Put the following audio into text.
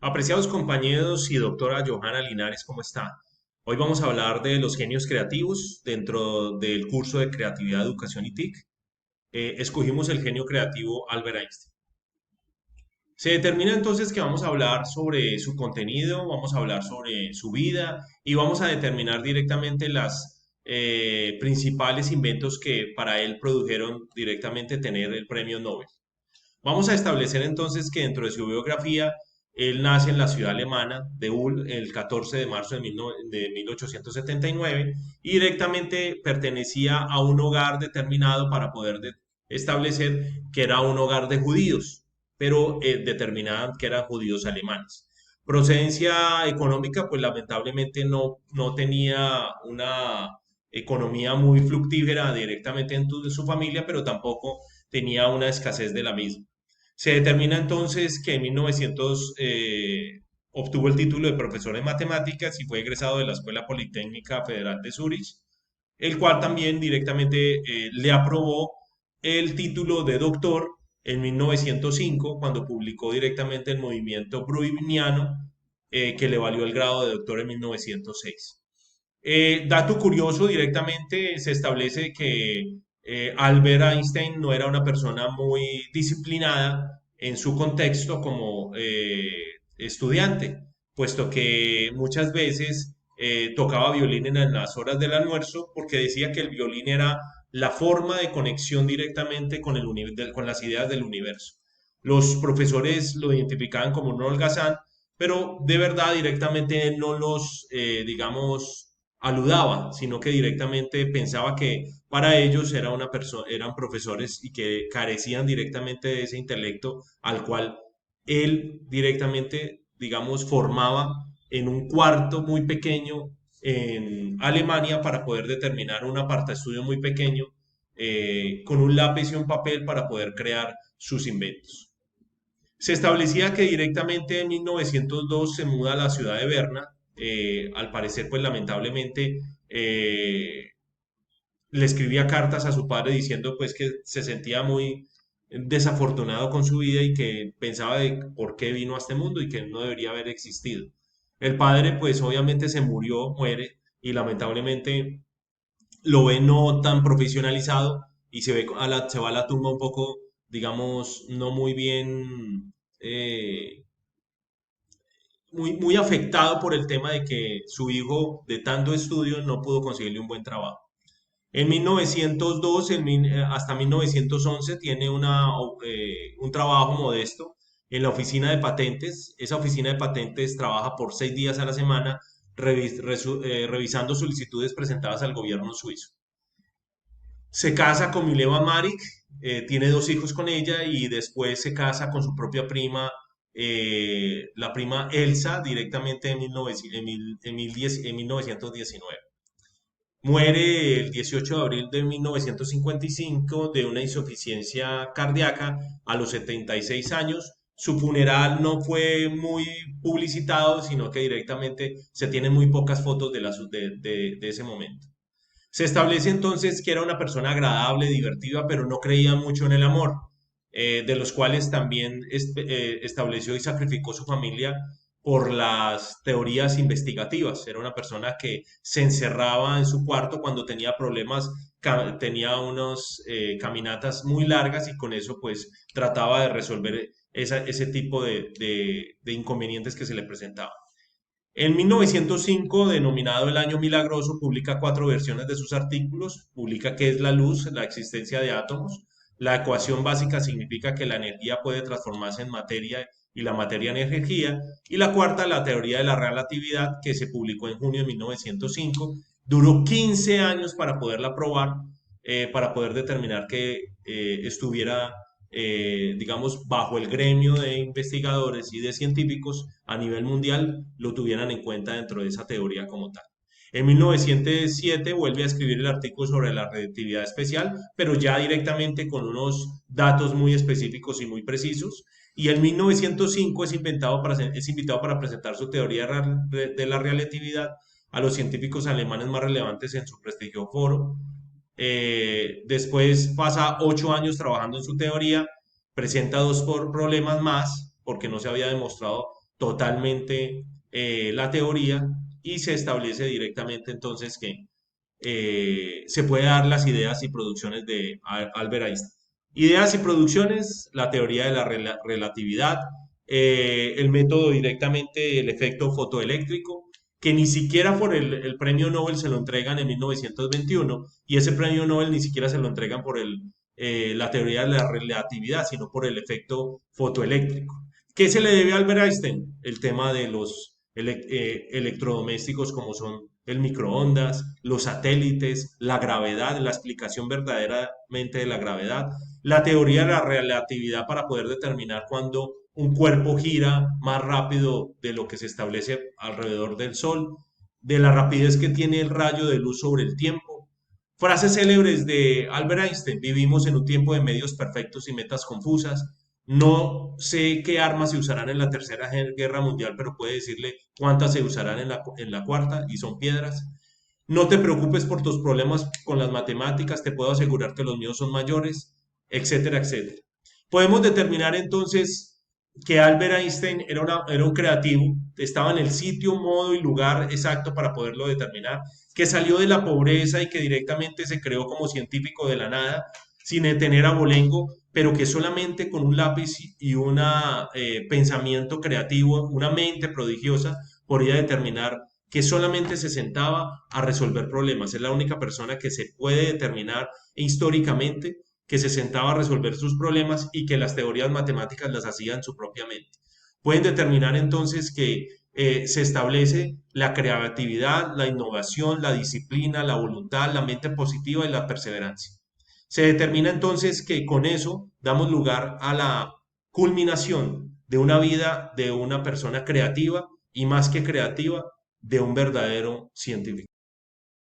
Apreciados compañeros y doctora Johanna Linares, ¿cómo está? Hoy vamos a hablar de los genios creativos dentro del curso de Creatividad, Educación y TIC. Escogimos el genio creativo Albert Einstein. Se determina entonces que vamos a hablar sobre su contenido, vamos a hablar sobre su vida y vamos a determinar directamente las principales inventos que para él produjeron directamente tener el premio Nobel. Vamos a establecer entonces que dentro de su biografía, él nace en la ciudad alemana de Ulm el 14 de marzo de 1879 y directamente pertenecía a un hogar determinado para poder establecer que era un hogar de judíos, pero determinaban que eran judíos alemanes. Procedencia económica, pues lamentablemente no tenía una economía muy fructífera directamente en su familia, pero tampoco tenía una escasez de la misma. Se determina entonces que en 1900 obtuvo el título de profesor de matemáticas y fue egresado de la Escuela Politécnica Federal de Zúrich, el cual también directamente le aprobó el título de doctor en 1905 cuando publicó directamente el movimiento browniano que le valió el grado de doctor en 1906. Dato curioso, directamente se establece que Albert Einstein no era una persona muy disciplinada en su contexto como estudiante, puesto que muchas veces tocaba violín en las horas del almuerzo porque decía que el violín era la forma de conexión directamente con, con las ideas del universo. Los profesores lo identificaban como un holgazán, pero de verdad directamente él no los, digamos, aludaba, sino que directamente pensaba que para ellos era una eran profesores y que carecían directamente de ese intelecto al cual él directamente, digamos, formaba en un cuarto muy pequeño en Alemania para poder determinar un apartaestudio muy pequeño con un lápiz y un papel para poder crear sus inventos. Se establecía que directamente en 1902 se muda a la ciudad de Berna. Al parecer, pues lamentablemente, le escribía cartas a su padre diciendo pues que se sentía muy desafortunado con su vida y que pensaba de por qué vino a este mundo y que no debería haber existido. El padre pues obviamente se murió, muere y lamentablemente lo ve no tan profesionalizado y se va a la tumba un poco, digamos, no muy bien, muy afectado por el tema de que su hijo de tanto estudio no pudo conseguirle un buen trabajo. En 1902 hasta 1911 tiene un trabajo modesto en la oficina de patentes. Esa oficina de patentes trabaja por 6 días a la semana revisando solicitudes presentadas al gobierno suizo. Se casa con Mileva Maric, tiene dos hijos con ella y después se casa con su propia prima, la prima Elsa, directamente en, 1900 en 1919. Muere el 18 de abril de 1955 de una insuficiencia cardíaca a los 76 años. Su funeral no fue muy publicitado, sino que directamente se tienen muy pocas fotos de ese momento. Se establece entonces que era una persona agradable, divertida, pero no creía mucho en el amor, de los cuales también estableció y sacrificó su familia por las teorías investigativas. Era una persona que se encerraba en su cuarto cuando tenía problemas, tenía unas caminatas muy largas y con eso pues trataba de resolver ese tipo de inconvenientes que se le presentaban. En 1905, denominado el Año Milagroso, publica cuatro versiones de sus artículos. Publica qué es la luz, la existencia de átomos. La ecuación básica significa que la energía puede transformarse en materia y la materia en energía. Y la cuarta, la teoría de la relatividad, que se publicó en junio de 1905. Duró 15 años para poderla probar, para poder determinar que estuviera digamos, bajo el gremio de investigadores y de científicos a nivel mundial lo tuvieran en cuenta dentro de esa teoría como tal. En 1907 vuelve a escribir el artículo sobre la relatividad especial, pero ya directamente con unos datos muy específicos y muy precisos. Y en 1905 es invitado para presentar su teoría de la relatividad a los científicos alemanes más relevantes en su prestigioso foro. Después pasa 8 años trabajando en su teoría, presenta dos problemas más porque no se había demostrado totalmente la teoría y se establece directamente entonces que se puede dar las ideas y producciones de Albert Einstein. Ideas y producciones, la teoría de la relatividad, el método directamente del efecto fotoeléctrico, que ni siquiera por el premio Nobel se lo entregan en 1921 y ese premio Nobel ni siquiera se lo entregan por la teoría de la relatividad, sino por el efecto fotoeléctrico. ¿Qué se le debe a Albert Einstein? El tema de los electrodomésticos como son el microondas, los satélites, la gravedad, la explicación verdaderamente de la gravedad, la teoría de la relatividad para poder determinar cuándo un cuerpo gira más rápido de lo que se establece alrededor del Sol, de la rapidez que tiene el rayo de luz sobre el tiempo. Frases célebres de Albert Einstein: vivimos en un tiempo de medios perfectos y metas confusas. No sé qué armas se usarán en la Tercera Guerra Mundial, pero puede decirle cuántas se usarán en la cuarta, y son piedras. No te preocupes por tus problemas con las matemáticas, te puedo asegurar que los míos son mayores, etcétera, etcétera. Podemos determinar entonces que Albert Einstein era un creativo, estaba en el sitio, modo y lugar exacto para poderlo determinar, que salió de la pobreza y que directamente se creó como científico de la nada, sin tener abolengo, pero que solamente con un lápiz y un pensamiento creativo, una mente prodigiosa, podía determinar que solamente se sentaba a resolver problemas. Es la única persona que se puede determinar históricamente que se sentaba a resolver sus problemas y que las teorías matemáticas las hacía en su propia mente. Pueden determinar entonces que se establece la creatividad, la innovación, la disciplina, la voluntad, la mente positiva y la perseverancia. Se determina entonces que con eso damos lugar a la culminación de una vida de una persona creativa y más que creativa, de un verdadero científico.